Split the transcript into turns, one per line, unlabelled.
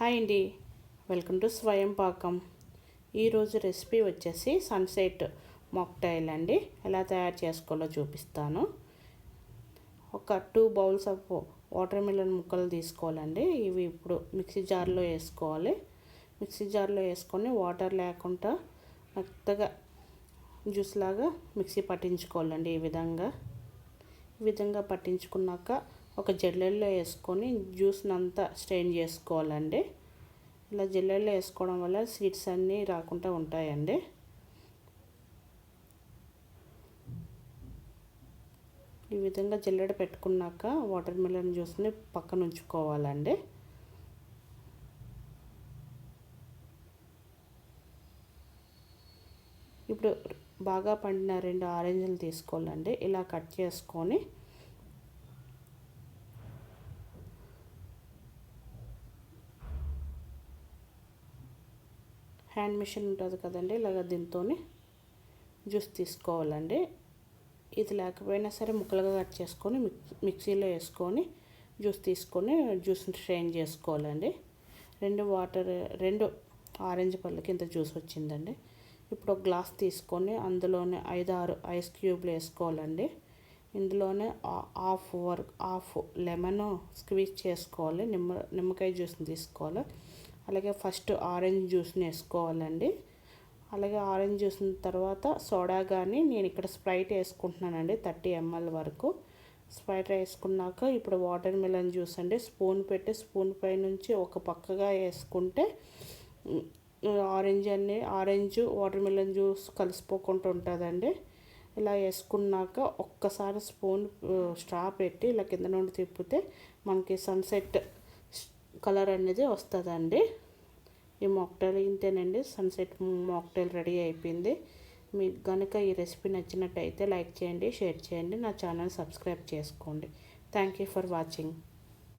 Hi అండి, welcome to స్వయం పాకం. ఈరోజు రెసిపీ వచ్చేసి సన్సెట్ మాక్టైల్ అండి. ఎలా తయారు చేసుకోవాలో చూపిస్తాను. ఒక 2 బౌల్స్ ఆఫ్ వాటర్ మిలన్ ముక్కలు తీసుకోవాలండి. ఇవి ఇప్పుడు మిక్సీ జార్లో వేసుకోవాలి. మిక్సీ జార్లో వేసుకొని వాటర్ లేకుండా మెత్తగా జ్యూస్ లాగా మిక్సీ పట్టించుకోవాలండి. ఈ విధంగా పట్టించుకున్నాక ఒక జల్లెల్లో వేసుకొని జ్యూస్ని అంతా స్ట్రెయిన్ చేసుకోవాలండి. ఇలా జల్లెల్లో వేసుకోవడం వల్ల సీడ్స్ అన్నీ రాకుండా ఉంటాయండి. ఈ విధంగా జల్లెడ పెట్టుకున్నాక వాటర్ మిలన్ జ్యూస్ని పక్కన ఉంచుకోవాలండి. ఇప్పుడు బాగా పండిన 2 ఆరెంజ్లు తీసుకోవాలండి. ఇలా కట్ చేసుకొని హ్యాండ్ మిషన్ ఉంటుంది కదండి, ఇలాగ దీంతో జ్యూస్ తీసుకోవాలండి. ఇది లేకపోయినా సరే ముక్కలుగా కట్ చేసుకొని మిక్సీలో వేసుకొని జ్యూస్ తీసుకొని జ్యూస్ని స్ట్రెయిన్ చేసుకోవాలండి. 2 ఆరెంజ్ పళ్ళకి ఇంత జ్యూస్ వచ్చిందండి. ఇప్పుడు ఒక గ్లాస్ తీసుకొని అందులోనే 5-6 ఐస్ క్యూబ్లు వేసుకోవాలండి. ఇందులోనే హాఫ్ లెమన్ స్క్వీజ్ చేసుకోవాలి. నిమ్మకాయ జ్యూస్ని తీసుకోవాలి. అలాగే ఫస్ట్ ఆరెంజ్ జ్యూస్ని వేసుకోవాలండి. అలాగే ఆరెంజ్ జ్యూస్ తర్వాత సోడా కానీ నేను ఇక్కడ స్ప్రైట్ వేసుకుంటున్నానండి. 30 ml వరకు స్ప్రైట్ వేసుకున్నాక ఇప్పుడు వాటర్ మిలన్ జ్యూస్ అండి. స్పూన్ పెట్టి స్పూన్ పై నుంచి ఒక పక్కగా వేసుకుంటే ఆరెంజ్ వాటర్ మిలన్ జ్యూస్ కలిసిపోకుండా ఉంటుందండి. ఇలా వేసుకున్నాక ఒక్కసారి స్పూన్ స్ట్రా పెట్టి ఇలా కింద నుండి తిప్పితే మనకి సన్సెట్ కలర్ అనేది వస్తుందండి. ఈ మాక్టైల్ ఇంతేనండి. సన్సెట్ మాక్టైల్ రెడీ అయిపోయింది. మీకు కనుక ఈ రెసిపీ నచ్చినట్టయితే లైక్ చేయండి, షేర్ చేయండి, నా ఛానల్ సబ్స్క్రైబ్ చేసుకోండి. Thank you for watching.